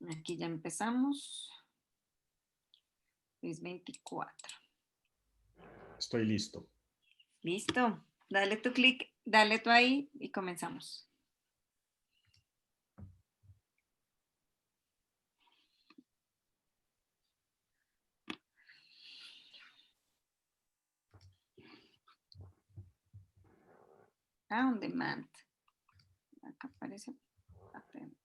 Aquí ya empezamos. Es 24. Estoy listo. Listo. Dale tu clic, dale tú ahí y comenzamos. On demand. Acá aparece patente.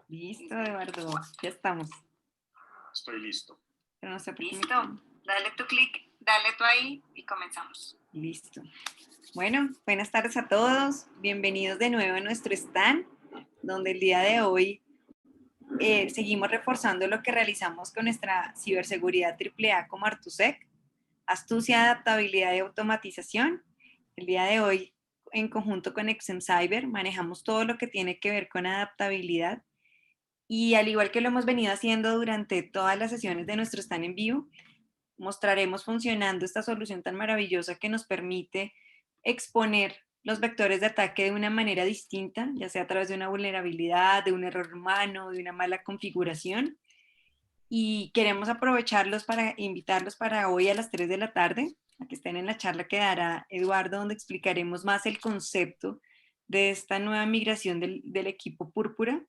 Listo, Eduardo. Ya estamos. Estoy listo. Pero no sé por qué. Listo. Dale tu clic, dale tú ahí y comenzamos. Listo. Bueno, buenas tardes a todos. Bienvenidos de nuevo a nuestro stand, donde el día de hoy seguimos reforzando lo que realizamos con nuestra ciberseguridad AAA como Artusec, astucia, adaptabilidad y automatización. El día de hoy, en conjunto con Exem Cyber, manejamos todo lo que tiene que ver con adaptabilidad. Y al igual que lo hemos venido haciendo durante todas las sesiones de nuestro stand en vivo, mostraremos funcionando esta solución tan maravillosa que nos permite exponer los vectores de ataque de una manera distinta, ya sea a través de una vulnerabilidad, de un error humano, de una mala configuración. Y queremos aprovecharlos para invitarlos para hoy a las 3 de la tarde, a que estén en la charla que dará Eduardo, donde explicaremos más el concepto de esta nueva migración del equipo Púrpura.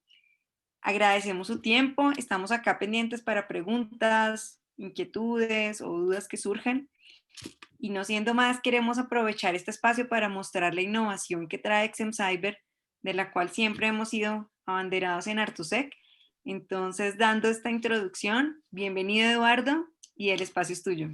Agradecemos su tiempo, estamos acá pendientes para preguntas, inquietudes o dudas que surjan. Y no siendo más, queremos aprovechar este espacio para mostrar la innovación que trae Exem Cyber, de la cual siempre hemos sido abanderados en Artusec. Entonces, dando esta introducción, bienvenido Eduardo, y el espacio es tuyo.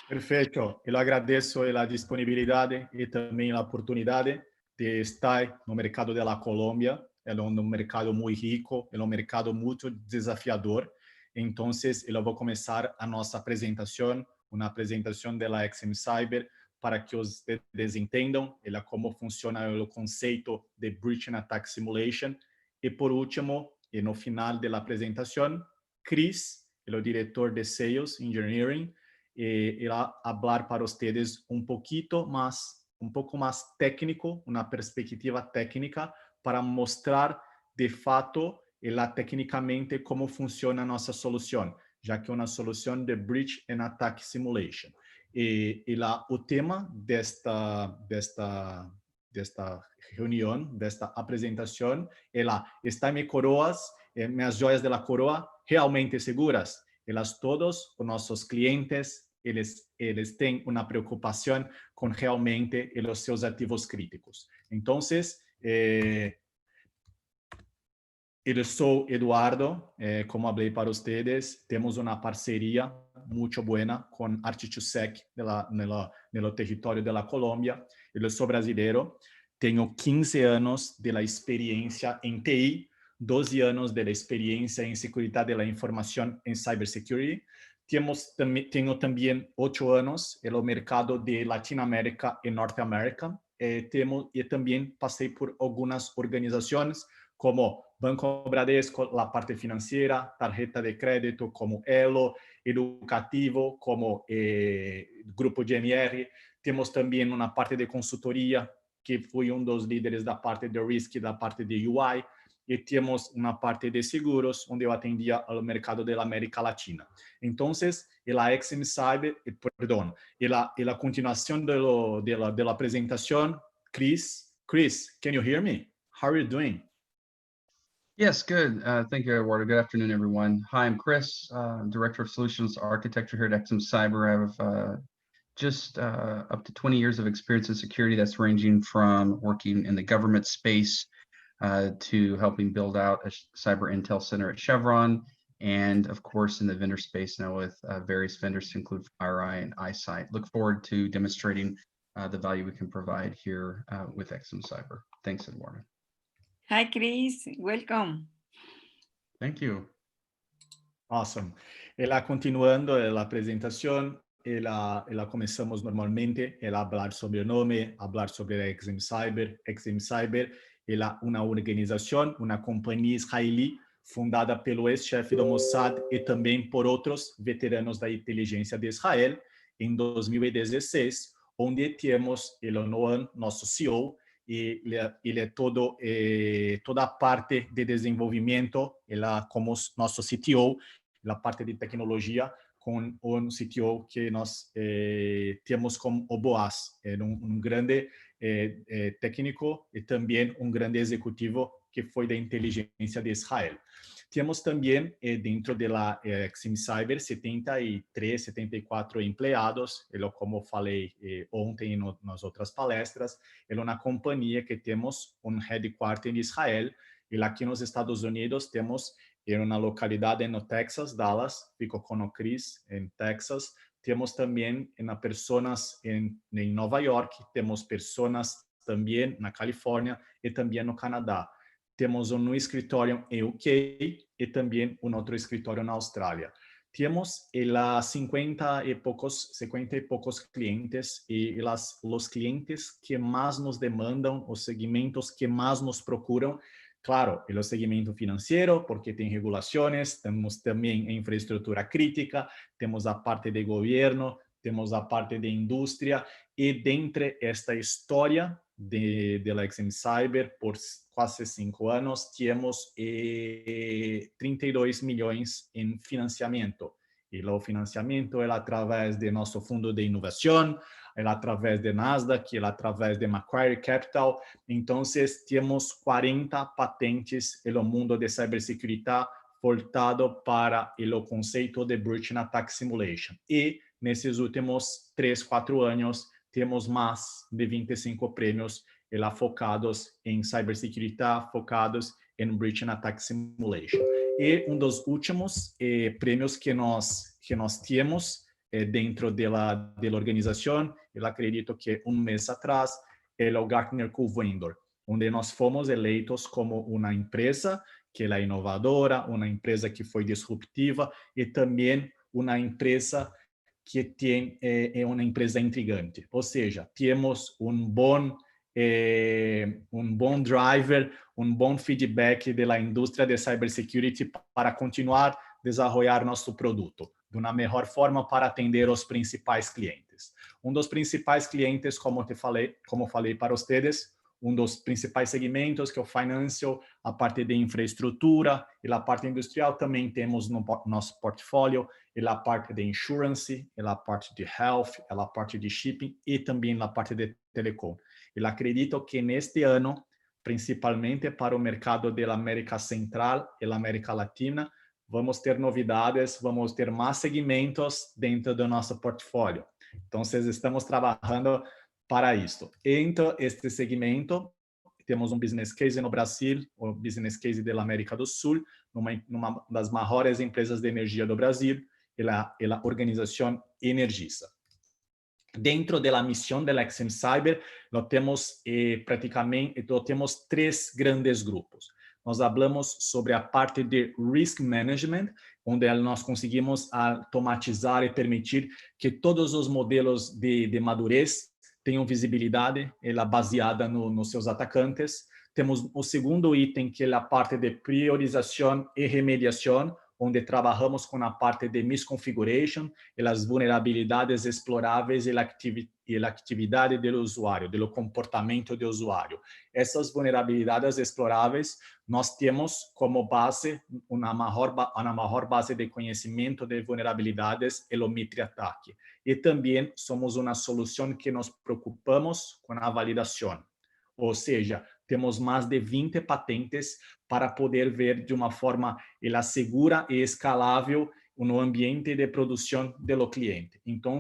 Perfeito. Eu agradeço a disponibilidade e também a oportunidade de estar no mercado da Colômbia. É um mercado muito rico, é um mercado muito desafiador. Então, eu vou começar a nossa apresentação, uma apresentação da Exem Cyber, para que vocês entendam como funciona o conceito de Breach and Attack Simulation. E, por último, e no final da apresentação, Chris, o diretor de Sales Engineering, irá falar para vocês um pouco mais técnico, uma perspectiva técnica para mostrar de fato tecnicamente como funciona a nossa solução, já que é uma solução de Breach and Attack Simulation. O tema desta reunião, desta apresentação, está minhas coroas, minhas joias da coroa realmente seguras? Elas todos, os nossos clientes, eles têm uma preocupação com realmente os seus ativos críticos. Então, eu sou Eduardo, como falei para vocês, temos uma parceria muito boa com Artusec no território da Colômbia. Eu sou brasileiro, tenho 15 anos de experiência em TI, 12 anos de experiência em segurança da informação em cybersecurity. Tenho também 8 anos no mercado de Latinoamérica e Norte-América. E também passei por algumas organizações como Banco Bradesco, a parte financeira, tarjeta de crédito como Elo, educativo como Grupo GMR. Temos também uma parte de consultoria, que fui dos líderes da parte de risk, da parte de UI, e temos uma parte de seguros, onde eu atendia ao mercado da América Latina. Então, a Exem Cyber, perdão, a continuação da apresentação, Chris, can you hear me? How are you doing? Yes, good. Thank you, Eduardo. Good afternoon, everyone. Hi, I'm Chris, Director of Solutions Architecture here at Exem Cyber. I have just up to 20 years of experience in security. That's ranging from working in the government space to helping build out a cyber intel center at Chevron, and of course in the vendor space now with various vendors to include FireEye and iSight. Look forward to demonstrating the value we can provide here with Exem Cyber. Thanks, Eduardo. Hi, Chris. Welcome. Thank you. Awesome. Continuando a apresentação, começamos normalmente a falar sobre o nome, falar sobre a Exem Cyber. Exem Cyber é uma organização, uma companhia israelí fundada pelo ex-chefe do Mossad e também por outros veteranos da inteligência de Israel em 2016, onde temos o Noam, nosso CEO, e ele é toda a parte de desenvolvimento, ele como nosso CTO, a parte de tecnologia, com um CTO que nós temos como o Boaz, um grande técnico e também um grande executivo que foi da inteligência de Israel. Temos também, dentro da Exim Cyber, 73, 74 empregados. Como falei ontem nas outras palestras, é uma companhia que temos um headquarter em Israel. E aqui nos Estados Unidos temos em uma localidade no Texas, Dallas, fico com o Chris, em Texas. Temos também pessoas em Nova York, temos pessoas também na Califórnia e também no Canadá. Temos um escritório em UK e também outro escritório na Austrália. Temos 50 e poucos clientes e os clientes que mais nos demandam, os segmentos que mais nos procuram. Claro, o segmento financeiro, porque tem regulações, temos também infraestrutura crítica, temos a parte de governo, temos a parte de indústria, e dentro esta história da Exim Cyber, por quase 5 anos, temos 32 milhões em financiamento. E o financiamento é através de nosso fundo de inovação, é através de Nasdaq, é através de Macquarie Capital. Então, temos 40 patentes no mundo de ciberseguridade voltado para o conceito de Breach and Attack Simulation. E, nesses últimos 3, 4 anos, temos mais de 25 prêmios focados em ciberseguridade, focados em Breach and Attack Simulation. E dos últimos prêmios que nós temos dentro da organização, eu acredito que mês atrás, é o Gartner Co-Vendor, onde nós fomos eleitos como uma empresa que é inovadora, uma empresa que foi disruptiva e também uma empresa que tem uma empresa intrigante. Ou seja, temos um bom driver, um bom feedback da indústria de cybersecurity para continuar desenvolver nosso produto de uma melhor forma para atender os principais clientes. Dos principais clientes, como falei para vocês, dos principais segmentos, que é o financial, a parte de infraestrutura e a parte industrial, também temos no nosso portfólio, e a parte de insurance, e a parte de health, e a parte de shipping e também a parte de telecom. Eu acredito que neste ano, principalmente para o mercado da América Central e da América Latina, vamos ter novidades, vamos ter mais segmentos dentro do nosso portfólio. Então, estamos trabalhando para isso. Entre este segmento, temos um business case no Brasil, o business case da América do Sul, numa das maiores empresas de energia do Brasil, a organização Energisa. Dentro da missão da Exim Cyber, nós temos temos 3 grandes grupos. Nós falamos sobre a parte de risk management, onde nós conseguimos automatizar e permitir que todos os modelos de madurez tenham visibilidade, ela baseada nos seus atacantes. Temos o segundo item, que é a parte de priorização e remediação, onde trabalhamos com a parte de misconfiguration, e as vulnerabilidades exploráveis e a atividade do usuário, do comportamento do usuário. Essas vulnerabilidades exploráveis, nós temos como base uma maior base de conhecimento de vulnerabilidades, o MITRE ATT&CK. E também somos uma solução que nos preocupamos com a validação. Ou seja, temos mais de 20 patentes para poder ver de uma forma segura e escalável no ambiente de produção do cliente. Então,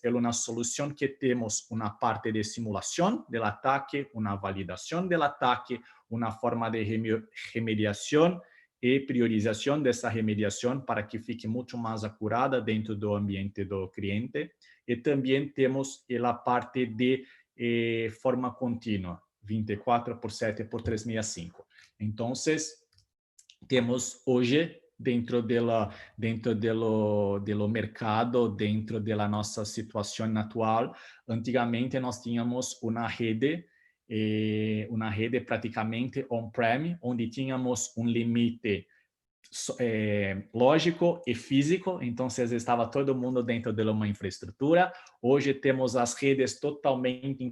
é uma solução que temos uma parte de simulação do ataque, uma validação do ataque, uma forma de remediação e priorização dessa remediação para que fique muito mais acurada dentro do ambiente do cliente. E também temos a parte de forma contínua, 24/7 por 365. Então, temos hoje, dentro do mercado, dentro da nossa situação atual, antigamente nós tínhamos uma rede praticamente on-prem, onde tínhamos um limite lógico e físico, então estava todo mundo dentro de uma infraestrutura. Hoje temos as redes totalmente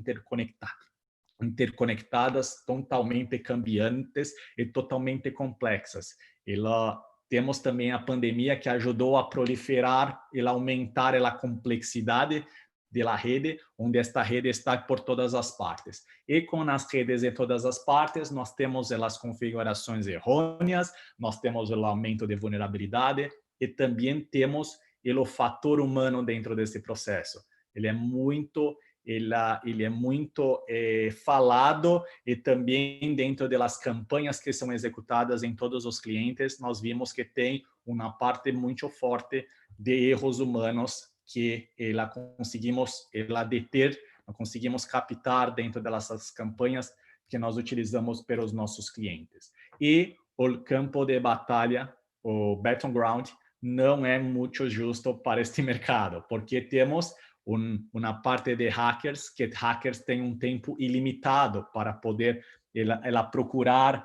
interconectadas, totalmente cambiantes e totalmente complexas. E lá temos também a pandemia que ajudou a proliferar e aumentar a complexidade da rede, onde esta rede está por todas as partes. E com as redes em todas as partes, nós temos as configurações errôneas, nós temos o aumento de vulnerabilidade e também temos o fator humano dentro desse processo. Ele é muito falado, e também dentro das campanhas que são executadas em todos os clientes, nós vimos que tem uma parte muito forte de erros humanos que conseguimos deter, conseguimos captar dentro dessas campanhas que nós utilizamos para os nossos clientes. E o campo de batalha, o battleground, não é muito justo para este mercado, porque temos uma parte de hackers, que hackers têm tempo ilimitado para poder ela procurar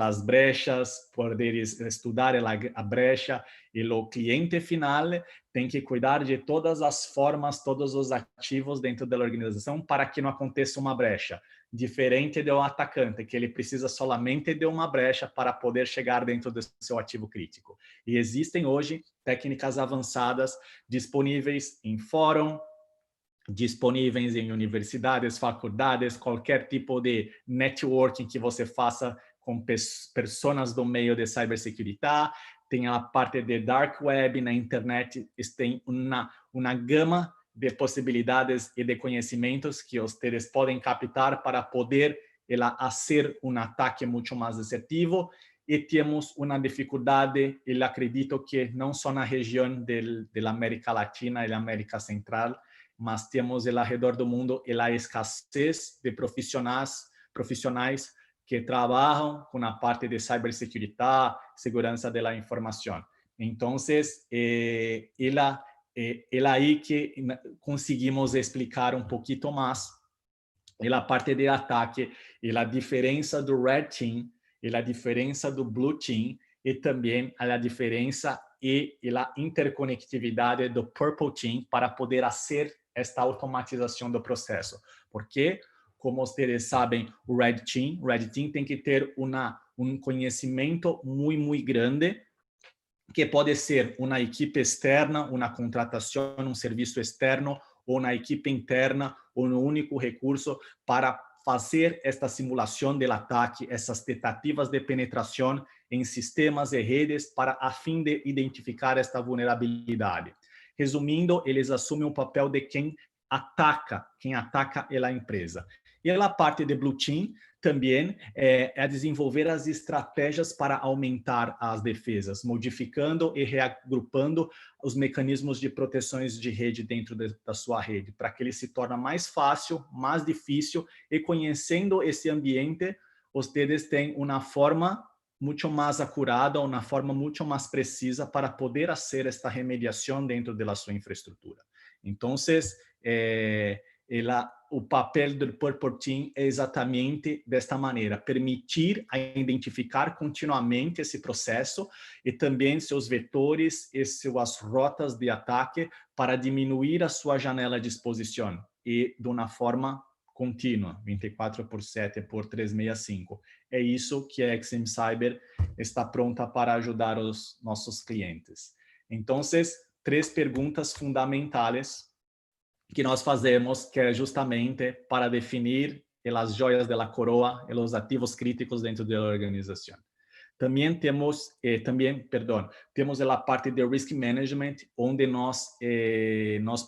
as brechas, poder estudar a brecha, e o cliente final tem que cuidar de todas as formas, todos os ativos dentro da organização para que não aconteça uma brecha. Diferente do atacante, que ele precisa solamente de uma brecha para poder chegar dentro do seu ativo crítico. E existem hoje técnicas avançadas disponíveis em fórum, disponíveis em universidades, faculdades, qualquer tipo de networking que você faça com pessoas do meio de cybersecurity. Tem a parte de dark web na internet, tem uma gama de possibilidades e de conhecimentos que vocês podem captar para poder fazer ataque muito mais assertivo. E temos uma dificuldade, eu acredito que não só na região da América Latina e da América Central, mas temos ao redor do mundo a escassez de profissionais que trabalham com a parte de cybersecurity, segurança da informação. Então, é aí que conseguimos explicar um pouquinho mais a parte de ataque, e a diferença do Red Team, e a diferença do Blue Team, e também a diferença e a interconectividade do Purple Team para poder fazer esta automatização do processo. Porque, como vocês sabem, o Red Team tem que ter conhecimento muito grande, que pode ser uma equipe externa, uma contratação, um serviço externo, ou na equipe interna, ou no único recurso para fazer esta simulação do ataque, essas tentativas de penetração em sistemas e redes a fim de identificar esta vulnerabilidade. Resumindo, eles assumem o papel de quem ataca a empresa. E a parte de Blue Team também é desenvolver as estratégias para aumentar as defesas, modificando e reagrupando os mecanismos de proteções de rede dentro da sua rede, para que ele se torne mais fácil, mais difícil, e conhecendo esse ambiente, vocês têm uma forma muito mais acurada, uma forma muito mais precisa para poder fazer esta remediação dentro da sua infraestrutura. Então, o papel do Purple Team é exatamente desta maneira: permitir identificar continuamente esse processo e também seus vetores e suas rotas de ataque para diminuir a sua janela de exposição, e de uma forma contínua, 24/7 por 365. É isso que a XM Cyber está pronta para ajudar os nossos clientes. Então, 3 perguntas fundamentais que nós fazemos, que é justamente para definir as joias da coroa e os ativos críticos dentro da organização. Também temos a parte de risk management, onde nós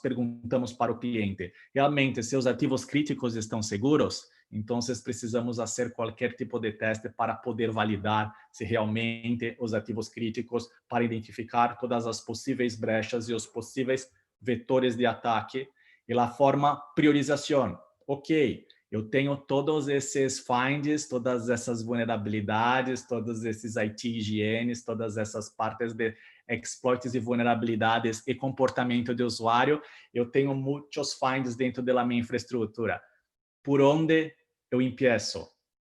perguntamos para o cliente: realmente seus ativos críticos estão seguros? Então, precisamos fazer qualquer tipo de teste para poder validar se realmente os ativos críticos, para identificar todas as possíveis brechas e os possíveis vetores de ataque. E a forma priorização. Ok, eu tenho todos esses finds, todas essas vulnerabilidades, todos esses IT higienes, todas essas partes de exploits e vulnerabilidades e comportamento de usuário. Eu tenho muitos finds dentro da minha infraestrutura. Por onde eu empiezo?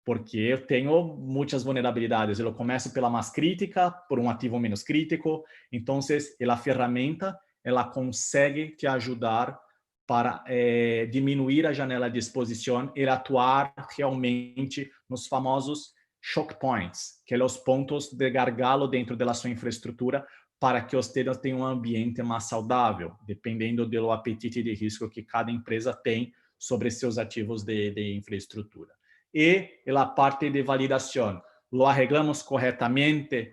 porque eu tenho muitas vulnerabilidades. Eu começo pela mais crítica, por um ativo menos crítico. Então, a ferramenta ela consegue te ajudar para diminuir a janela de exposição e atuar realmente nos famosos choke points, que são os pontos de gargalo dentro da sua infraestrutura, para que vocês tenham um ambiente mais saudável, dependendo do apetite de risco que cada empresa tem sobre seus ativos de infraestrutura. E a parte de validação, lo arreglamos corretamente,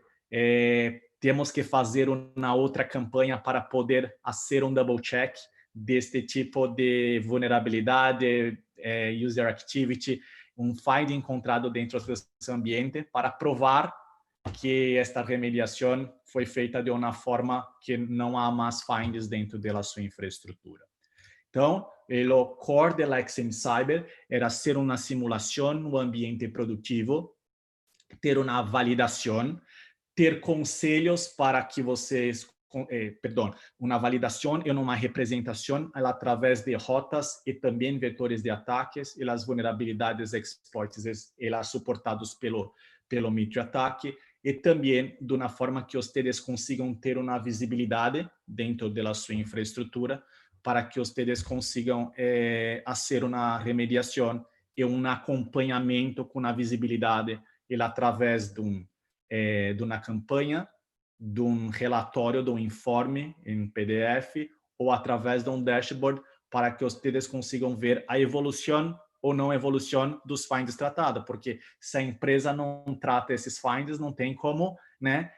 temos que fazer uma outra campanha para poder fazer um double check deste tipo de vulnerabilidade, user activity, um find encontrado dentro desse ambiente para provar que esta remediação foi feita de uma forma que não há mais finds dentro da sua infraestrutura. Então, o core da XM Cyber era ser uma simulação no ambiente produtivo, ter uma validação, ter conselhos para que vocês, uma validação e uma representação através de rotas e também vetores de ataques e as vulnerabilidades exploits elas suportados pelo MITRE-ATT&CK, e também de uma forma que vocês consigam ter uma visibilidade dentro da sua infraestrutura, para que vocês consigam fazer uma remediação e um acompanhamento com a visibilidade através de uma campanha, de um relatório, de um informe em PDF ou através de um dashboard, para que vocês consigam ver a evolução ou não evolução dos finds tratados, porque se a empresa não trata esses finds, não tem como, né?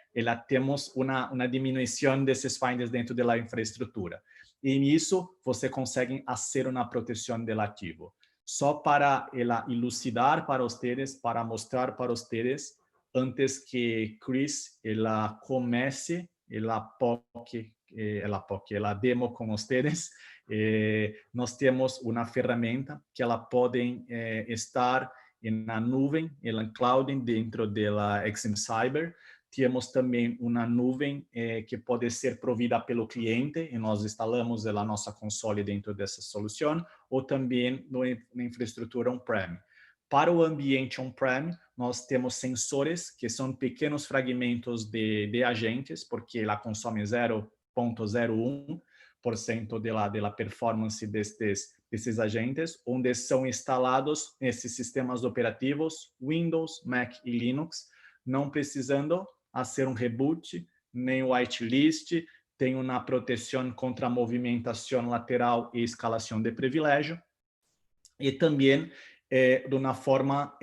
Temos uma diminuição desses finds dentro da infraestrutura. E nisso, você consegue fazer uma proteção do ativo. Só para elucidar para vocês, para mostrar para vocês, antes que Chris comece a demo com vocês, nós temos uma ferramenta que ela pode estar na nuvem, na cloud dentro da XM Cyber. Temos também uma nuvem que pode ser provida pelo cliente, e nós instalamos a nossa console dentro dessa solução, ou também na infraestrutura on-prem. Para o ambiente on-prem, nós temos sensores, que são pequenos fragmentos de agentes, porque ela consome 0,01% da performance desses agentes, onde são instalados esses sistemas operativos Windows, Mac e Linux, não precisando fazer um reboot, nem whitelist, tem uma proteção contra a movimentação lateral e escalação de privilégio, e também de uma forma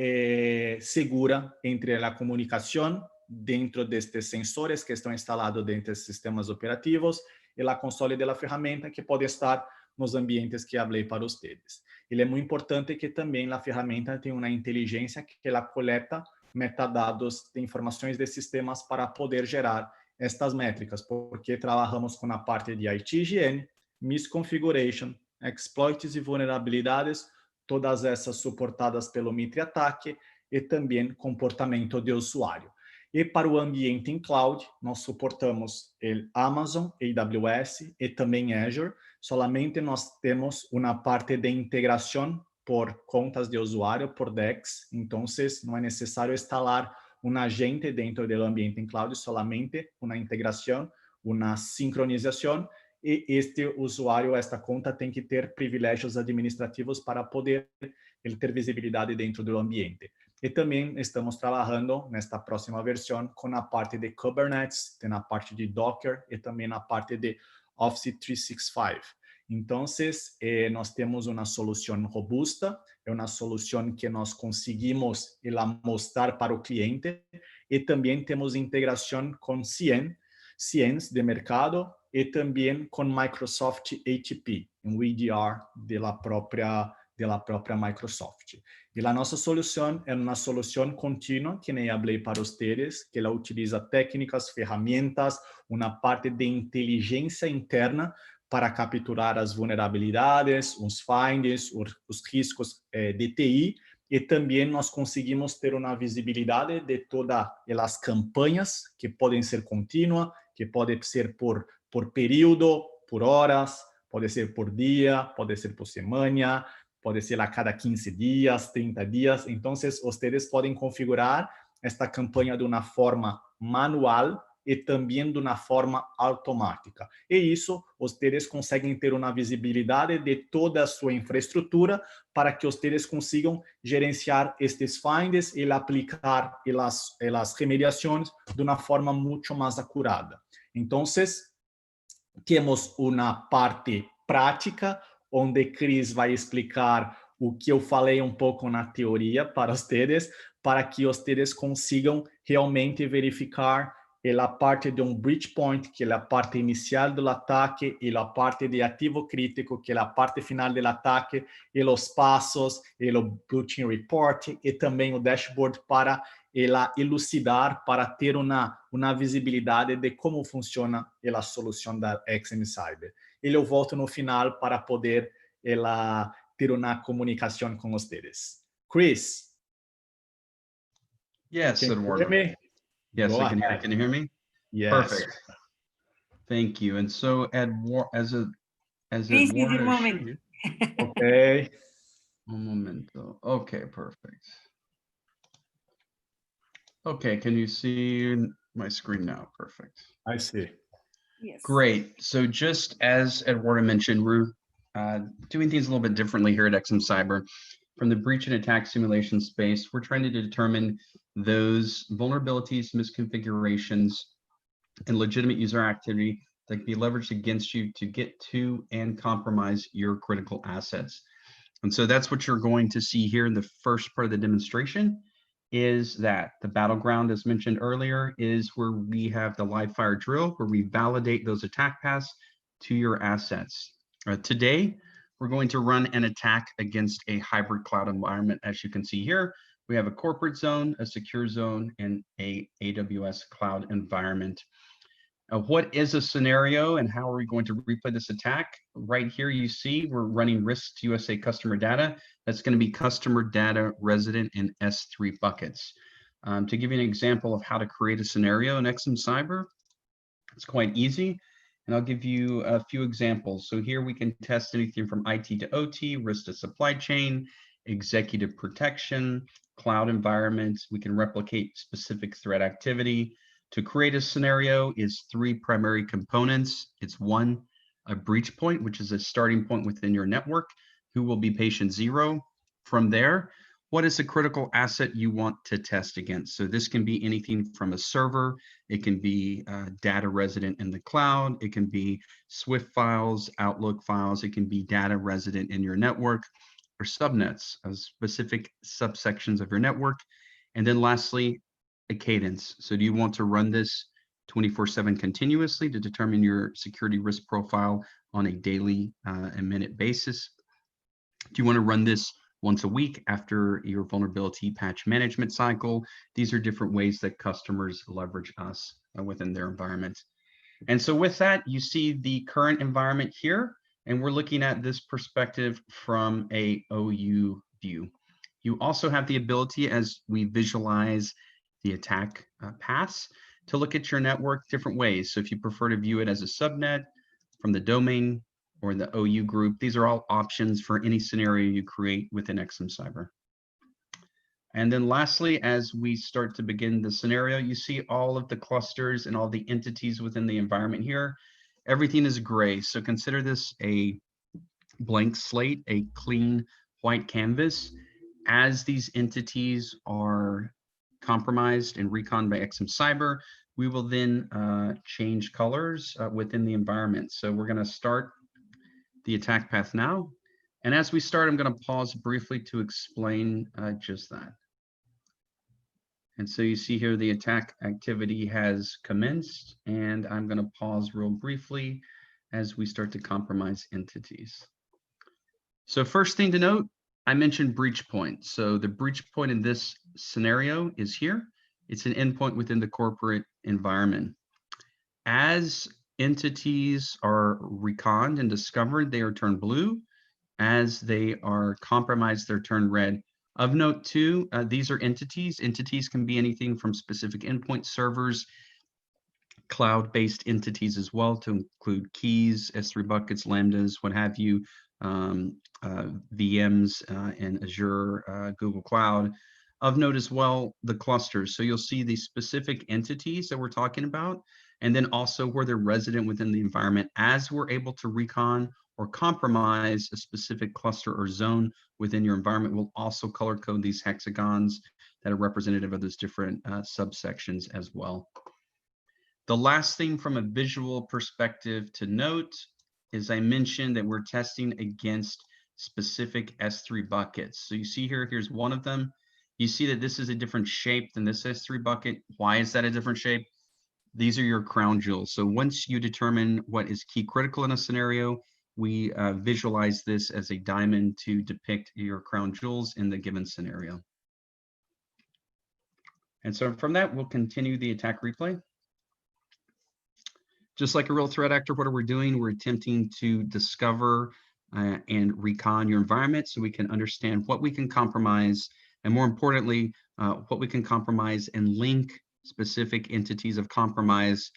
segura entre a comunicação dentro destes sensores que estão instalados dentro desses sistemas operativos e a console da ferramenta, que pode estar nos ambientes que falei para vocês. Ele é muito importante que também a ferramenta tenha uma inteligência que ela coleta metadados de informações de sistemas para poder gerar estas métricas, porque trabalhamos com a parte de IT higiene, misconfiguration, exploits e vulnerabilidades, todas essas suportadas pelo MITRE-ATT&CK, e também comportamento de usuário. E para o ambiente em cloud, nós suportamos Amazon, AWS e também Azure. Solamente nós temos uma parte de integração por contas de usuário, por DEX. Então, não é necessário instalar um agente dentro do ambiente em cloud, solamente uma integração, uma sincronização, e este usuário, esta conta, tem que ter privilégios administrativos para poder ter visibilidade dentro do ambiente. E também estamos trabalhando nesta próxima versão com a parte de Kubernetes, tem a parte de Docker e também na parte de Office 365. Então, nós temos uma solução robusta, é uma solução que nós conseguimos mostrar para o cliente, e também temos integração com CIEMs de mercado e também com Microsoft ATP, um EDR da própria Microsoft. E a nossa solução é uma solução contínua, que nem falei para vocês, que ela utiliza técnicas, ferramentas, uma parte de inteligência interna para capturar as vulnerabilidades, os finds, os riscos de TI, e também nós conseguimos ter uma visibilidade de todas as campanhas, que podem ser contínuas, que podem ser por período, por horas, pode ser por dia, pode ser por semana, pode ser a cada 15 dias, 30 dias. Então, vocês podem configurar esta campanha de uma forma manual e também de uma forma automática. E isso, vocês conseguem ter uma visibilidade de toda a sua infraestrutura para que vocês consigam gerenciar estes finds e aplicar as remediações de uma forma muito mais acurada. Então, temos uma parte prática, onde Cris vai explicar o que eu falei um pouco na teoria para vocês, para que vocês consigam realmente verificar a parte de um breachpoint, que é a parte inicial do ataque, e a parte de ativo crítico, que é a parte final do ataque, e os passos, e o Blue Team Report, e também o dashboard para ela elucidar, para ter uma visibilidade de como funciona a solução da XM Cyber. E eu volto no final para poder ela ter uma comunicação com vocês. Chris? Yes, Eduardo. Yes, I can hear you. Can you hear me? Yes. Perfect. Thank you. And so, as Please, Eduardo, un moment. Okay. Un momento. Okay, perfect. Okay, can you see my screen now? Perfect. I see. Yes. Great. So just as Eduardo mentioned, we're doing things a little bit differently here at XM Cyber. From the breach and attack simulation space, we're trying to determine those vulnerabilities, misconfigurations, and legitimate user activity that can be leveraged against you to get to and compromise your critical assets. And so that's what you're going to see here in the first part of the demonstration, is that the battleground, as mentioned earlier, is where we have the live fire drill, where we validate those attack paths to your assets. Today, we're going to run an attack against a hybrid cloud environment. As you can see here, we have a corporate zone, a secure zone, and a AWS cloud environment. What is a scenario and how are we going to replay this attack? Right here, you see we're running Risk USA customer data. That's going to be customer data resident in S3 buckets. To give you an example of how to create a scenario in XM Cyber, it's quite easy. And I'll give you a few examples. So here we can test anything from IT to OT, risk to supply chain, executive protection, cloud environments. We can replicate specific threat activity. To create a scenario is 3 primary components. It's 1, a breach point, which is a starting point within your network. Who will be patient 0? From there, what is the critical asset you want to test against? So this can be anything from a server. It can be data resident in the cloud. It can be Swift files, Outlook files. It can be data resident in your network, or subnets of specific subsections of your network. And then lastly, a cadence. So do you want to run this 24/7 continuously to determine your security risk profile on a daily and minute basis? Do you want to run this once a week after your vulnerability patch management cycle? These are different ways that customers leverage us within their environment. And so with that, you see the current environment here, and we're looking at this perspective from a OU view. You also have the ability, as we visualize the attack paths, to look at your network different ways. So if you prefer to view it as a subnet, from the domain, or the OU group, these are all options for any scenario you create within XM Cyber. And then lastly, as we start to begin the scenario, you see all of the clusters and all the entities within the environment here. Everything is gray. So consider this a blank slate, a clean white canvas. As these entities are compromised and reconned by XM Cyber, we will then change colors within the environment. So we're going to start the attack path now. And as we start, I'm going to pause briefly to explain just that. And so you see here the attack activity has commenced, and I'm going to pause real briefly as we start to compromise entities. So first thing to note, I mentioned breach point. So the breach point in this scenario is here. It's an endpoint within the corporate environment. As entities are reconned and discovered, they are turned blue. As they are compromised, they're turned red. Of note too, these are entities. Entities can be anything from specific endpoint servers, cloud-based entities as well, to include keys, S3 buckets, lambdas, what have you, VMs in Azure, Google Cloud. Of note as well, the clusters. So you'll see the specific entities that we're talking about, and then also where they're resident within the environment. As we're able to recon or compromise a specific cluster or zone within your environment, we'll also color code these hexagons that are representative of those different subsections as well. The last thing from a visual perspective to note is I mentioned that we're testing against specific S3 buckets. So you see here, here's one of them. You see that this is a different shape than this S3 bucket. Why is that a different shape? These are your crown jewels. So once you determine what is key critical in a scenario, we visualize this as a diamond to depict your crown jewels in the given scenario. And so from that, we'll continue the attack replay. Just like a real threat actor, what are we doing? We're attempting to discover and recon your environment so we can understand what we can compromise, and more importantly, what we can compromise and link specific entities of compromise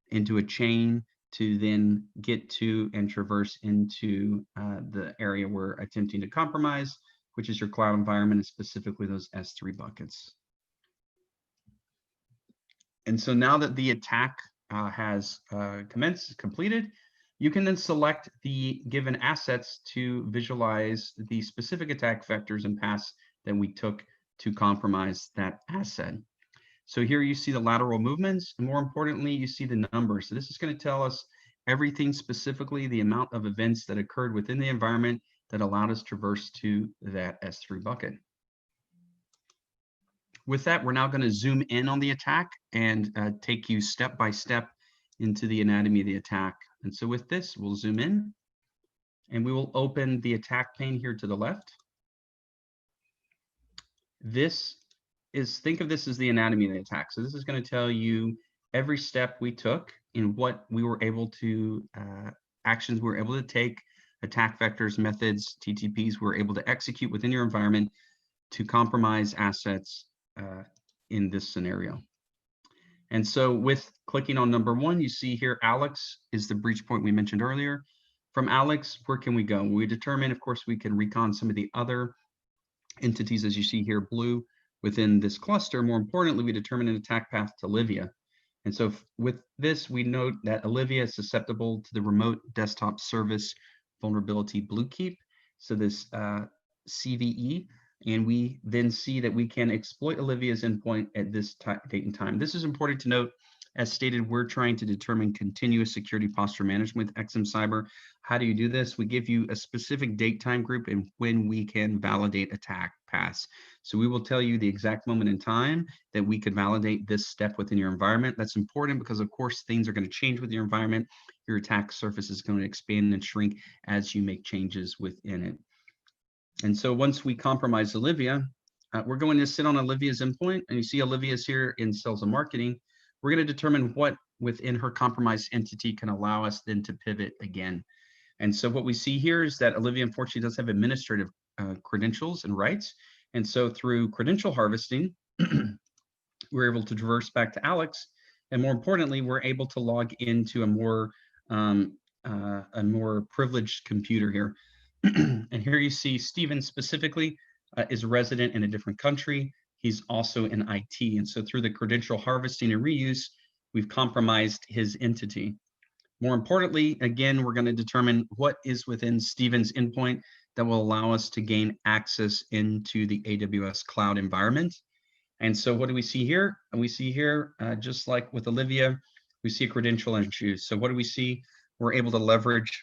into a chain to then get to and traverse into the area we're attempting to compromise, which is your cloud environment, and specifically those S3 buckets. And so now that the attack has completed, you can then select the given assets to visualize the specific attack vectors and paths that we took to compromise that asset. So here you see the lateral movements, and more importantly, you see the numbers. So this is going to tell us everything, specifically the amount of events that occurred within the environment that allowed us to traverse to that S3 bucket. With that, we're now going to zoom in on the attack and take you step by step into the anatomy of the attack. And so with this, we'll zoom in and we will open the attack pane here to the left. This is, think of this as the anatomy of the attack. So this is going to tell you every step we took and what we were able to, actions we were able to take, attack vectors, methods, TTPs we were able to execute within your environment to compromise assets in this scenario. And so with clicking on number one, you see here, Alex is the breach point we mentioned earlier. From Alex, where can we go? We determine, of course, we can recon some of the other entities, as you see here, blue, within this cluster. More importantly, we determine an attack path to Olivia. And so with this, we note that Olivia is susceptible to the remote desktop service vulnerability Bluekeep. So this CVE, and we then see that we can exploit Olivia's endpoint at this date and time. This is important to note. As stated, we're trying to determine continuous security posture management with XM Cyber. How do you do this? We give you a specific date time group and when we can validate attack paths. So we will tell you the exact moment in time that we could validate this step within your environment. That's important because, of course, things are going to change with your environment. Your attack surface is going to expand and shrink as you make changes within it. And so once we compromise Olivia, we're going to sit on Olivia's endpoint, and you see Olivia's here in sales and marketing. We're going to determine what within her compromised entity can allow us then to pivot again. And so what we see here is that Olivia, unfortunately, does have administrative credentials and rights. And so through credential harvesting, we're able to traverse back to Alex. And more importantly, we're able to log into a more privileged computer here. And here you see Stephen specifically is a resident in a different country. He's also in IT. And so through the credential harvesting and reuse, we've compromised his entity. More importantly, again, we're going to determine what is within Stephen's endpoint that will allow us to gain access into the AWS cloud environment. And so what do we see here? And we see here, just like with Olivia, we see a credential and choose. So what do we see? We're able to leverage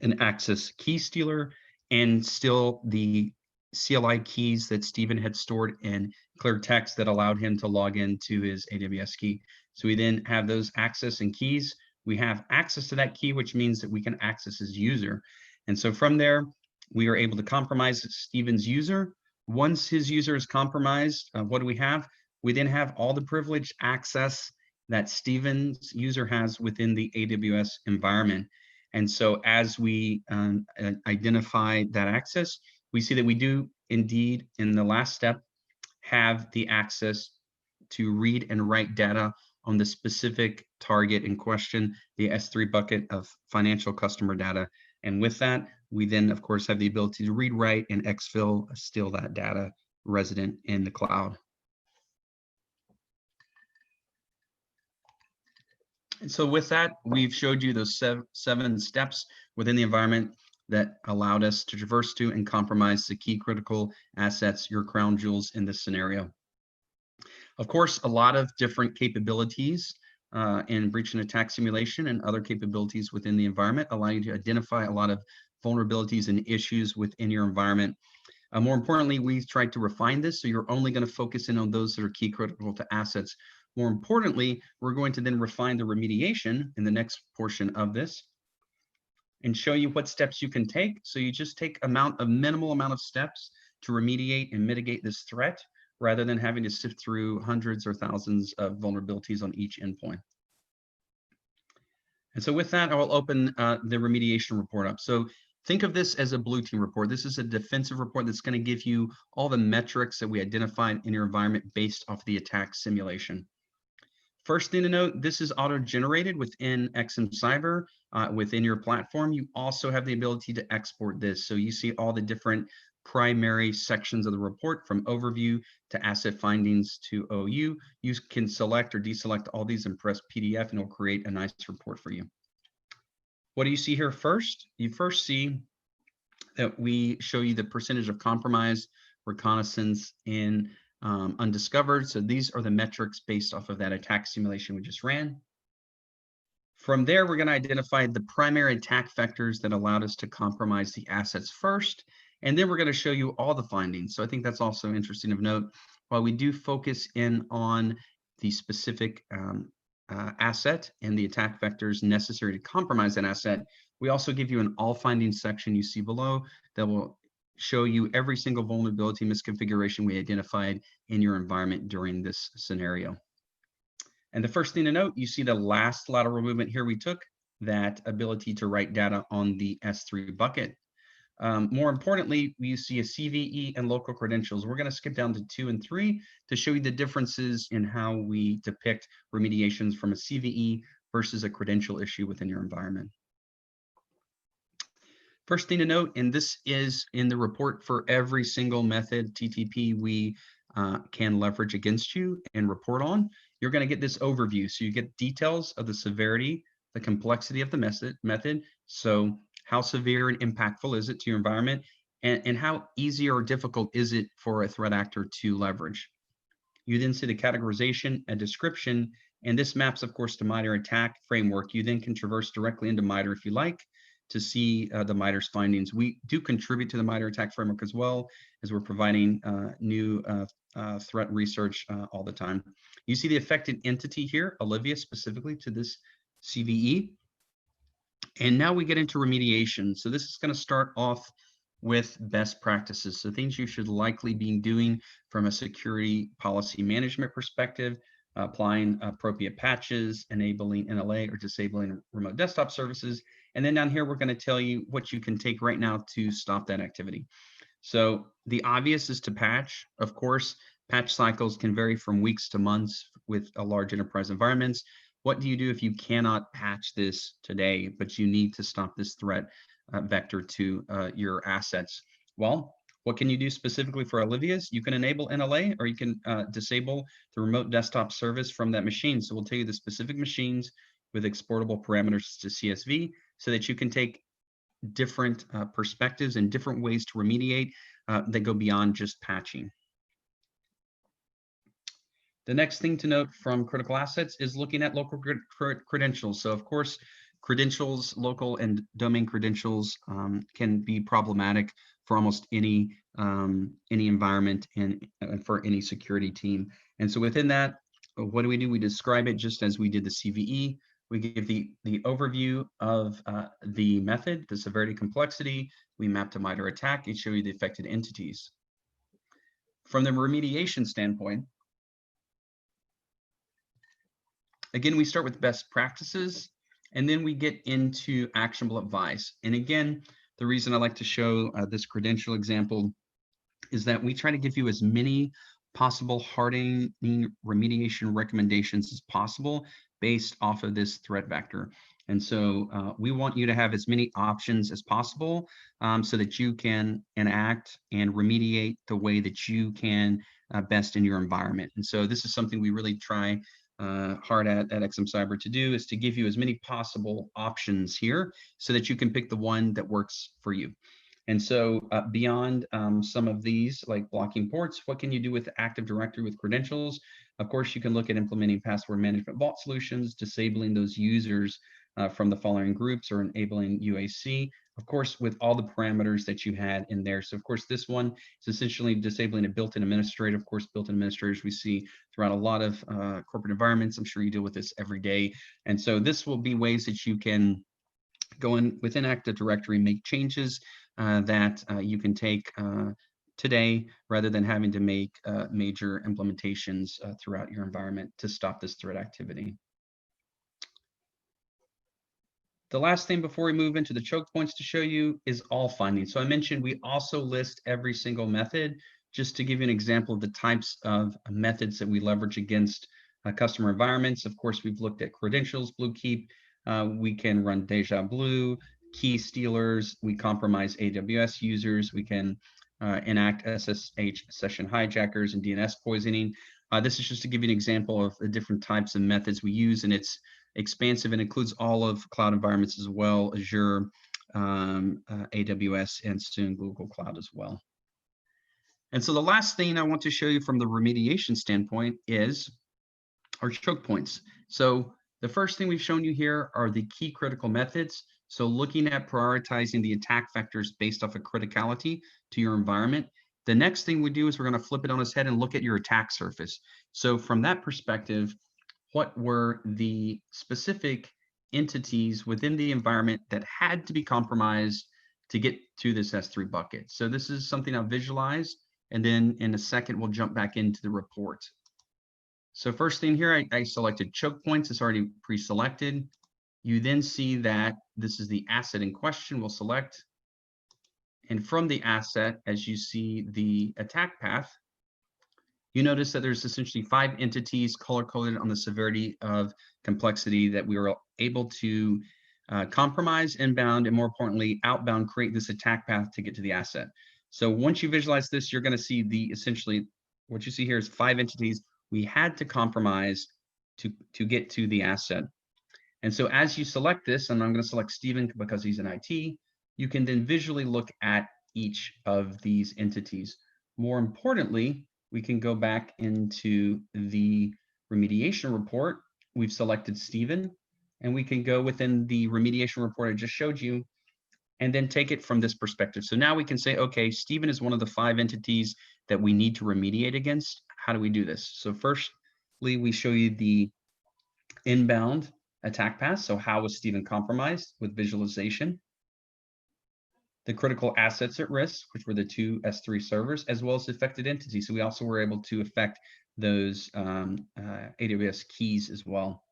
an access key stealer and still the CLI keys that Stephen had stored in clear text that allowed him to log into his AWS key. So we then have those access and keys. We have access to that key, which means that we can access his user. And so from there, we are able to compromise Stephen's user. Once his user is compromised, what do we have? We then have all the privileged access that Stephen's user has within the AWS environment. And so as we identify that access, we see that we do indeed, in the last step, have the access to read and write data on the specific target in question, the S3 bucket of financial customer data. And with that, We then, of course, have the ability to read, write, and exfil, steal that data resident in the cloud. And so with that, we've showed you those seven steps within the environment that allowed us to traverse to and compromise the key critical assets, your crown jewels in this scenario. Of course, a lot of different capabilities in breach and attack simulation and other capabilities within the environment allow you to identify a lot of vulnerabilities and issues within your environment. More importantly, we've tried to refine this so you're only going to focus in on those that are key critical to assets. More importantly, we're going to then refine the remediation in the next portion of this and show you what steps you can take. So you just take a minimal amount of steps to remediate and mitigate this threat, rather than having to sift through hundreds or thousands of vulnerabilities on each endpoint. And so with that, I will open the remediation report up. So think of this as a blue team report. This is a defensive report that's going to give you all the metrics that we identified in your environment based off the attack simulation. First thing to note, this is auto-generated within XM Cyber, within your platform. You also have the ability to export this. So you see all the different primary sections of the report, from overview to asset findings to OU. You can select or deselect all these and press PDF, and it'll create a nice report for you. What do you see here first? You first see that we show you the percentage of compromise, reconnaissance, and undiscovered. So these are the metrics based off of that attack simulation we just ran. From there, we're going to identify the primary attack vectors that allowed us to compromise the assets first, and then we're going to show you all the findings. So I think that's also interesting of note. While we do focus in on the specific asset and the attack vectors necessary to compromise that asset, we also give you an all findings section you see below that will show you every single vulnerability misconfiguration we identified in your environment during this scenario. And the first thing to note, you see the last lateral movement here we took, that ability to write data on the S3 bucket. More importantly, you see a CVE and local credentials. We're going to skip down to 2 and 3 to show you the differences in how we depict remediations from a CVE versus a credential issue within your environment. First thing to note, and this is in the report for every single method TTP we can leverage against you and report on, you're going to get this overview. So you get details of the severity, the complexity of the method. So how severe and impactful is it to your environment, and how easy or difficult is it for a threat actor to leverage. You then see the categorization and description, and this maps, of course, to MITRE ATT&CK framework. You then can traverse directly into MITRE if you like to see the MITRE's findings. We do contribute to the MITRE ATT&CK framework as well, as we're providing new threat research all the time. You see the affected entity here, Olivia, specifically to this CVE. And now we get into remediation. So this is going to start off with best practices. So things you should likely be doing from a security policy management perspective, applying appropriate patches, enabling NLA or disabling remote desktop services. And then down here, we're going to tell you what you can take right now to stop that activity. So the obvious is to patch. Of course, patch cycles can vary from weeks to months with a large enterprise environments. What do you do if you cannot patch this today, but you need to stop this threat vector to your assets? Well, what can you do specifically for Olivia's? You can enable NLA, or you can disable the remote desktop service from that machine. So we'll tell you the specific machines with exportable parameters to CSV so that you can take different perspectives and different ways to remediate that go beyond just patching. The next thing to note from critical assets is looking at local credentials. So of course, credentials, local and domain credentials can be problematic for almost any environment and for any security team. And so within that, what do? We describe it just as we did the CVE. We give the overview of the method, the severity, complexity. We map to MITRE ATT&CK and show you the affected entities. From the remediation standpoint, again, we start with best practices, and then we get into actionable advice. And again, the reason I like to show this credential example is that we try to give you as many possible hardening remediation recommendations as possible based off of this threat vector. And so we want you to have as many options as possible so that you can enact and remediate the way that you can best in your environment. And so this is something we really try hard at XM Cyber to do, is to give you as many possible options here so that you can pick the one that works for you. And so beyond some of these, like blocking ports, what can you do with Active Directory with credentials? Of course, you can look at implementing password management vault solutions, disabling those users from the following groups, or enabling UAC, of course, with all the parameters that you had in there. So of course, this one is essentially disabling a built-in administrator. Of course, built-in administrators we see throughout a lot of corporate environments. I'm sure you deal with this every day. And so this will be ways that you can go in within Active Directory, make changes that you can take today, rather than having to make major implementations throughout your environment to stop this threat activity. The last thing before we move into the choke points to show you is all findings. So I mentioned we also list every single method, just to give you an example of the types of methods that we leverage against customer environments. Of course, we've looked at credentials, Bluekeep. We can run Deja Blue, key stealers. We compromise AWS users. We can enact SSH session hijackers and DNS poisoning. This is just to give you an example of the different types of methods we use, and it's expansive and includes all of cloud environments as well, Azure, AWS, and soon Google Cloud as well. And so the last thing I want to show you from the remediation standpoint is our choke points. So the first thing we've shown you here are the key critical methods. So looking at prioritizing the attack vectors based off of criticality to your environment. The next thing we do is we're going to flip it on its head and look at your attack surface. So from that perspective, what were the specific entities within the environment that had to be compromised to get to this S3 bucket? So this is something I'll visualize, and then in a second, we'll jump back into the report. So first thing here, I selected choke points. It's already pre-selected. You then see that this is the asset in question. We'll select. And from the asset, as you see the attack path, you notice that there's essentially 5 entities color-coded on the severity of complexity that we were able to compromise inbound, and more importantly, outbound, create this attack path to get to the asset. So once you visualize this, you're going to see the essentially what you see here is 5 entities we had to compromise to get to the asset. And so as you select this, and I'm going to select Stephen because he's in IT, you can then visually look at each of these entities. More importantly, we can go back into the remediation report. We've selected Stephen, and we can go within the remediation report I just showed you, and then take it from this perspective. So now we can say, okay, Stephen is one of the 5 entities that we need to remediate against. How do we do this? So firstly, we show you the inbound attack path. So how was Stephen compromised with visualization? The critical assets at risk, which were the 2 S3 servers, as well as affected entities. So we also were able to affect those AWS keys as well.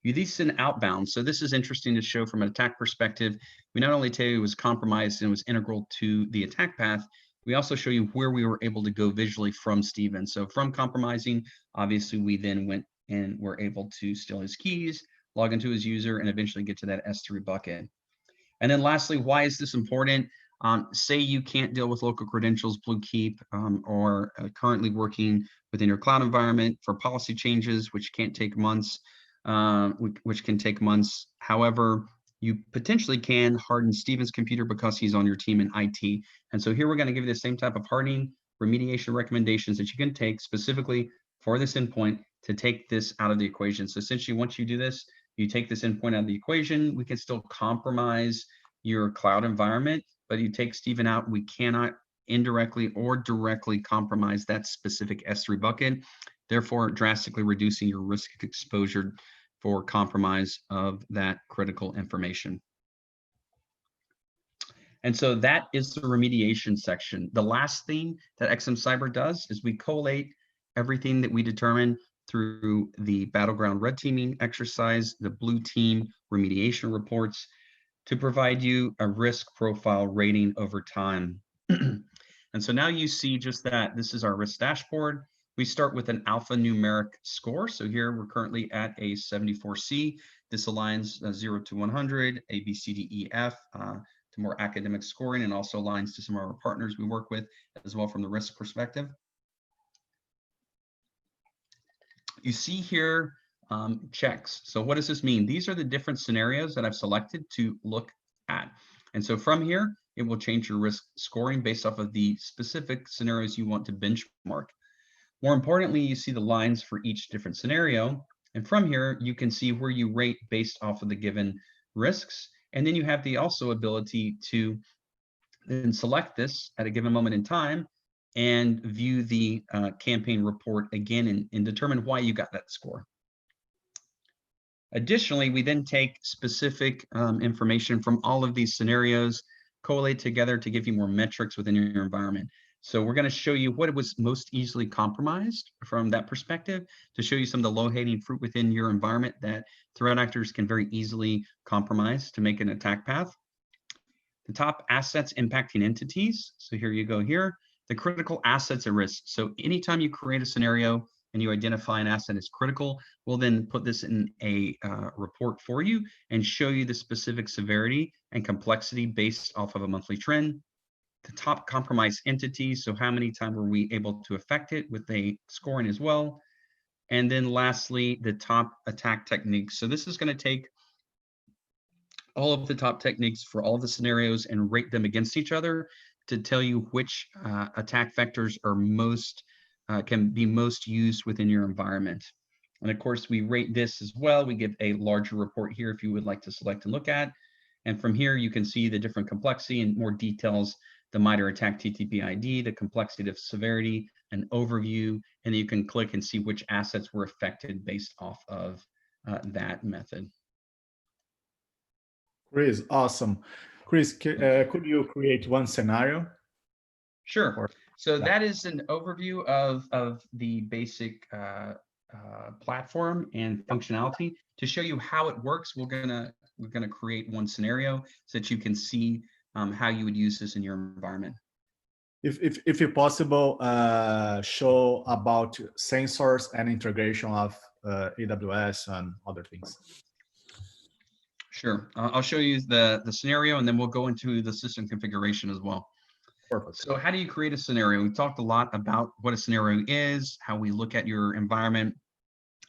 You these in outbound. So this is interesting to show from an attack perspective. We not only tell you it was compromised and was integral to the attack path, we also show you where we were able to go visually from Stephen. So from compromising, obviously we then went and were able to steal his keys, log into his user, and eventually get to that S3 bucket. And then lastly, why is this important? Say you can't deal with local credentials, Bluekeep, or currently working within your cloud environment for policy changes, which can't take months, which can take months. However, you potentially can harden Stephen's computer because he's on your team in IT. And so here we're going to give you the same type of hardening remediation recommendations that you can take specifically for this endpoint to take this out of the equation. So essentially, once you do this, you take this endpoint out of the equation, we can still compromise your cloud environment, but you take Stephen out, we cannot indirectly or directly compromise that specific S3 bucket, therefore drastically reducing your risk exposure for compromise of that critical information. And so that is the remediation section. The last thing that XM Cyber does is we collate everything that we determine through the Battleground Red Teaming exercise, the Blue Team remediation reports, to provide you a risk profile rating over time. And so now you see just that this is our risk dashboard. We start with an alphanumeric score. So here we're currently at a 74C. This aligns 0 to 100, A, B, C, D, E, F, to more academic scoring, and also aligns to some of our partners we work with as well from the risk perspective. You see here checks. So what does this mean? These are the different scenarios that I've selected to look at. And so from here, it will change your risk scoring based off of the specific scenarios you want to benchmark. More importantly, you see the lines for each different scenario. And from here, you can see where you rate based off of the given risks. And then you have the also ability to then select this at a given moment in time and view the campaign report again and determine why you got that score. Additionally, we then take specific information from all of these scenarios, collate together to give you more metrics within your environment. So we're going to show you what was most easily compromised from that perspective to show you some of the low-hanging fruit within your environment that threat actors can very easily compromise to make an attack path. The top assets impacting entities. So here you go here. The critical assets at risk. So anytime you create a scenario and you identify an asset as critical, we'll then put this in a report for you and show you the specific severity and complexity based off of a monthly trend. The top compromised entities, so how many times were we able to affect it with a scoring as well. And then lastly, the top attack techniques. So this is going to take all of the top techniques for all the scenarios and rate them against each other to tell you which attack vectors are most can be most used within your environment. And of course, we rate this as well. We give a larger report here if you would like to select and look at. And from here, you can see the different complexity and more details, the MITRE ATT&CK TTP ID, the complexity of severity, an overview, and you can click and see which assets were affected based off of that method. Chris, awesome. Chris, could you create one scenario? Sure. So that is an overview of the basic platform and functionality. To show you how it works, we're gonna create one scenario so that you can see how you would use this in your environment. If possible, show about sensors and integration of AWS and other things. Sure. I'll show you the scenario, and then we'll go into the system configuration as well. Perfect. So how do you create a scenario? We talked a lot about what a scenario is, how we look at your environment,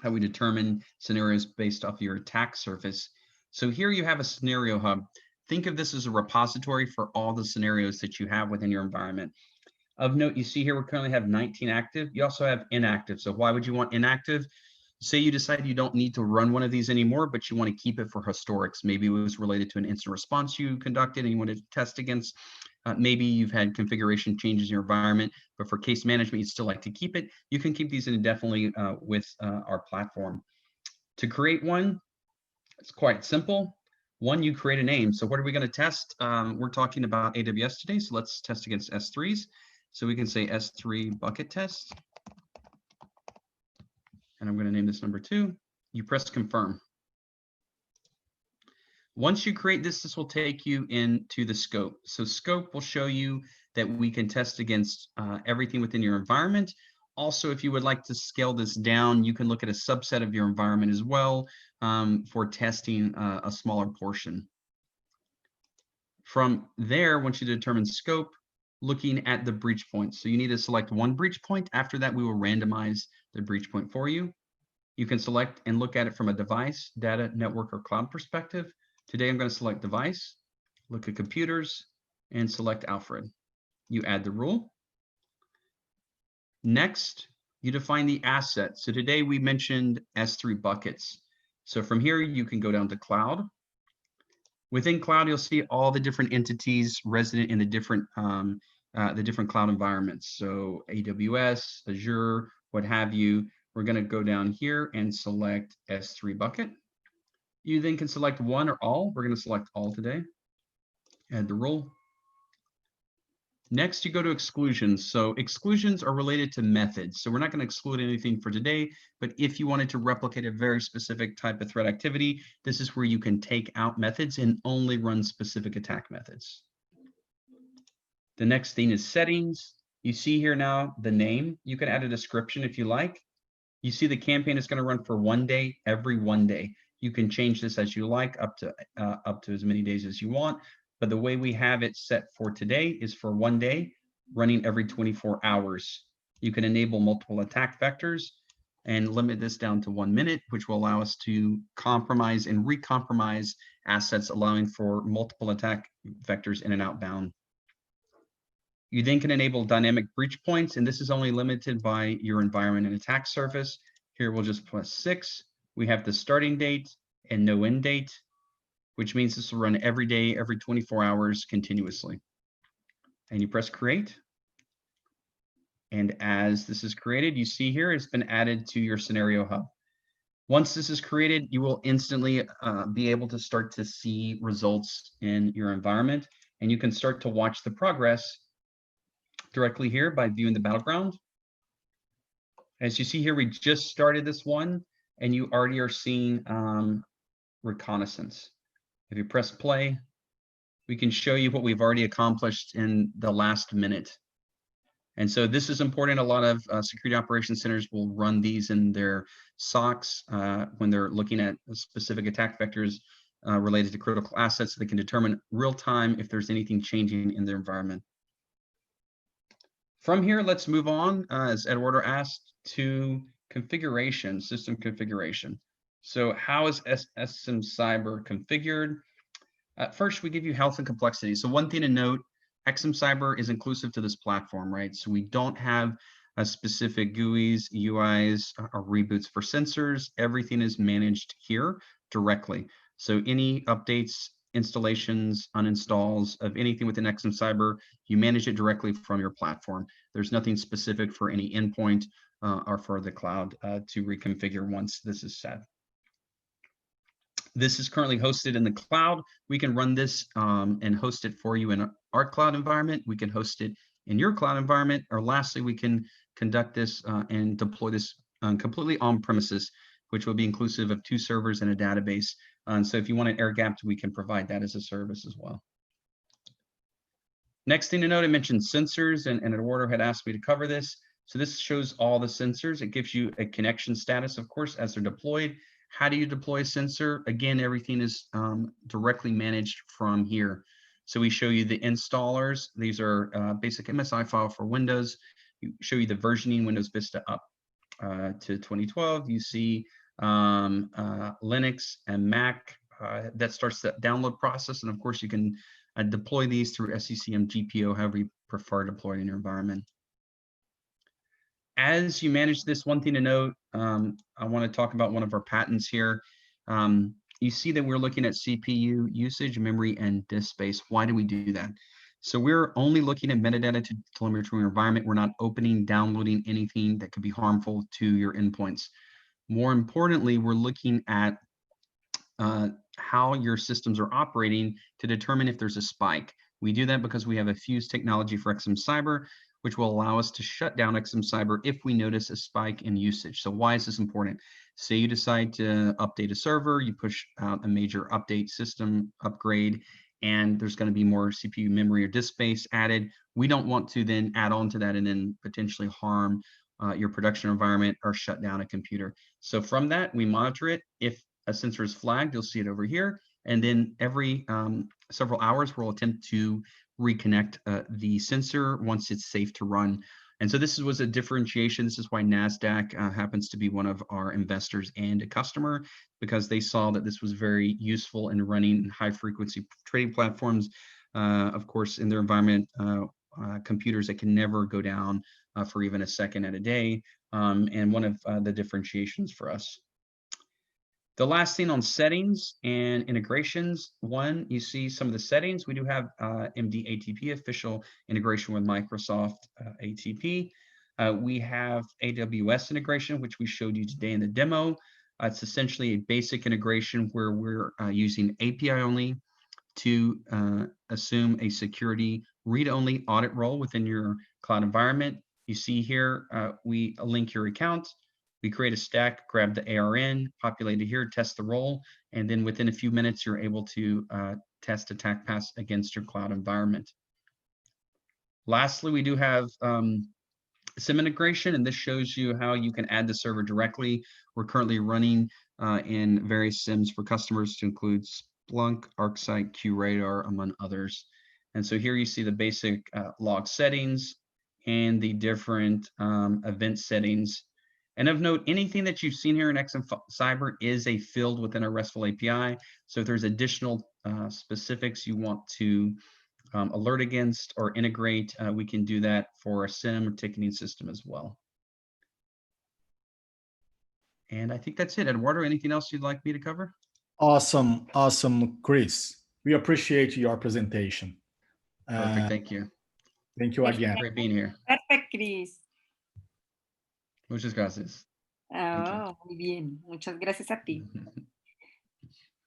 how we determine scenarios based off your attack surface. So here you have a scenario hub. Think of this as a repository for all the scenarios that you have within your environment. Of note, you see here we currently have 19 active. You also have inactive. So why would you want inactive? Say you decide you don't need to run one of these anymore, but you want to keep it for historics. Maybe it was related to an incident response you conducted and you wanted to test against. Maybe you've had configuration changes in your environment, but for case management, you'd still like to keep it. You can keep these indefinitely with our platform. To create one, it's quite simple. One, you create a name. So what are we going to test? We're talking about AWS today, so let's test against S3s. So we can say S3 bucket test. And I'm going to name this number 2. You press confirm. Once you create this, this will take you into the scope. So scope will show you that we can test against everything within your environment. Also, if you would like to scale this down, you can look at a subset of your environment as well for testing a smaller portion. From there, once you determine scope, looking at the breach points. So you need to select one breach point. After that, we will randomize the breach point for you. You can select and look at it from a device, data, network, or cloud perspective. Today, I'm going to select device, look at computers, and select Alfred. You add the rule. Next, you define the asset. So today we mentioned S3 buckets. So from here, you can go down to cloud. Within cloud, you'll see all the different entities resident in the different cloud environments. So AWS, Azure, what have you. We're going to go down here and select S3 bucket. You then can select one or all. We're going to select all today. Add the rule. Next, you go to exclusions. So exclusions are related to methods. So we're not going to exclude anything for today, but if you wanted to replicate a very specific type of threat activity, this is where you can take out methods and only run specific attack methods. The next thing is settings. You see here now the name. You can add a description if you like. You see the campaign is going to run for 1 day, every 1 day. You can change this as you like, up to as many days as you want. But the way we have it set for today is for 1 day, running every 24 hours. You can enable multiple attack vectors and limit this down to 1 minute, which will allow us to compromise and recompromise assets, allowing for multiple attack vectors in and outbound. You then can enable dynamic breach points, and this is only limited by your environment and attack surface. Here we'll just press 6. We have the starting date and no end date, which means this will run every day, every 24 hours continuously. And you press create. And as this is created, you see here it's been added to your scenario hub. Once this is created, you will instantly be able to start to see results in your environment, and you can start to watch the progress directly here by viewing the battleground. As you see here, we just started this one, and you already are seeing reconnaissance. If you press play, we can show you what we've already accomplished in the last minute. And so this is important. A lot of security operations centers will run these in their SOCs when they're looking at specific attack vectors related to critical assets, so they can determine real time if there's anything changing in their environment. From here, let's move on, as Eduardo asked, to configuration, system configuration. So how is XM Cyber configured? First, we give you health and complexity. So one thing to note, XM Cyber is inclusive to this platform, right? So we don't have a specific GUIs, UIs, or reboots for sensors. Everything is managed here directly. So any updates, installations, uninstalls of anything within XM Cyber, you manage it directly from your platform. There's nothing specific for any endpoint or for the cloud to reconfigure once this is set. This is currently hosted in the cloud. We can run this and host it for you in our cloud environment. We can host it in your cloud environment. Or lastly, we can conduct this and deploy this completely on premises, which will be inclusive of 2 servers and a database. And so if you want it air gapped, we can provide that as a service as well. Next thing to note, I mentioned sensors, and Eduardo had asked me to cover this. So this shows all the sensors. It gives you a connection status, of course, as they're deployed. How do you deploy a sensor? Again, everything is directly managed from here. So we show you the installers. These are basic MSI file for Windows. We show you the versioning, Windows Vista up to 2012. You see Linux and Mac. That starts that download process. And of course, you can deploy these through SCCM GPO, however you prefer to deploy in your environment. As you manage this, one thing to note, I want to talk about one of our patents here. You see that we're looking at CPU usage, memory, and disk space. Why do we do that? So we're only looking at metadata to telemetry environment. We're not opening, downloading anything that could be harmful to your endpoints. More importantly, we're looking at how your systems are operating to determine if there's a spike. We do that because we have a Fuse technology for XM Cyber, which will allow us to shut down XM Cyber if we notice a spike in usage. So why is this important? Say you decide to update a server, you push out a major update system upgrade, and there's going to be more CPU memory or disk space added. We don't want to then add on to that and then potentially harm your production environment or shut down a computer. So from that, we monitor it. If a sensor is flagged, you'll see it over here. And then every several hours, we'll attempt to reconnect the sensor once it's safe to run. And so this was a differentiation. This is why NASDAQ happens to be one of our investors and a customer, because they saw that this was very useful in running high frequency trading platforms, of course, in their environment, computers that can never go down for even a second at a day, and one of the differentiations for us. The last thing on settings and integrations, one, you see some of the settings. We do have MD ATP official integration with Microsoft ATP. We have AWS integration, which we showed you today in the demo. It's essentially a basic integration where we're using API only to assume a security read-only audit role within your cloud environment. You see here, we link your account. We create a stack, grab the ARN, populate it here, test the role, and then within a few minutes, you're able to test attack paths against your cloud environment. Lastly, we do have SIEM integration, and this shows you how you can add the server directly. We're currently running in various SIEMs for customers to include Splunk, ArcSight, QRadar, among others. And so here you see the basic log settings and the different event settings. And of note, anything that you've seen here in XM Cyber is a field within a RESTful API. So if there's additional specifics you want to alert against or integrate, we can do that for a SIEM or ticketing system as well. And I think that's it. Eduardo, anything else you'd like me to cover? Awesome, awesome, Chris. We appreciate your presentation. Perfect, thank you. Thank you again. Great being here. Perfect, Chris. Muchas gracias. Oh, muy bien. Muchas gracias a ti.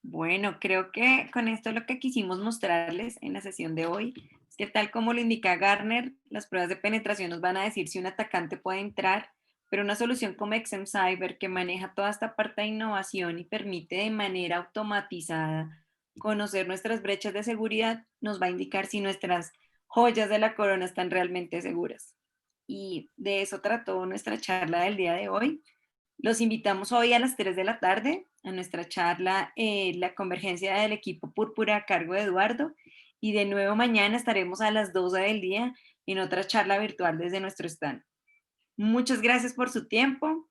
Bueno, creo que con esto lo que quisimos mostrarles en la sesión de hoy es que tal como lo indica Gartner, las pruebas de penetración nos van a decir si un atacante puede entrar, pero una solución como XM Cyber que maneja toda esta parte de innovación y permite de manera automatizada conocer nuestras brechas de seguridad nos va a indicar si nuestras joyas de la corona están realmente seguras. Y de eso trató nuestra charla del día de hoy. Los invitamos hoy a las 3 de la tarde a nuestra charla, la convergencia del equipo Púrpura a cargo de Eduardo. Y de nuevo mañana estaremos a las 12 del día en otra charla virtual desde nuestro stand. Muchas gracias por su tiempo.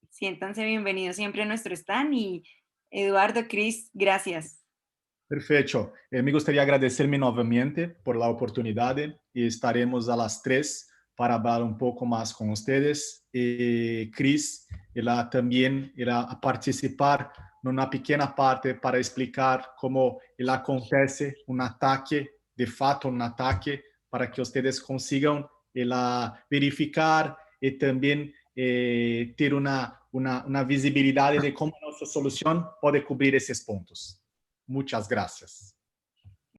Siéntanse bienvenidos siempre a nuestro stand. Y Eduardo, Chris, gracias. Perfecto. Me gustaría agradecerme nuevamente por la oportunidad y estaremos a las 3 para hablar un poco más con ustedes. Chris también irá a participar en una pequeña parte para explicar cómo acontece un ataque, de fato un ataque, para que ustedes consigan verificar y también ter una visibilidad de cómo nuestra solución puede cubrir esos puntos. Muchas gracias.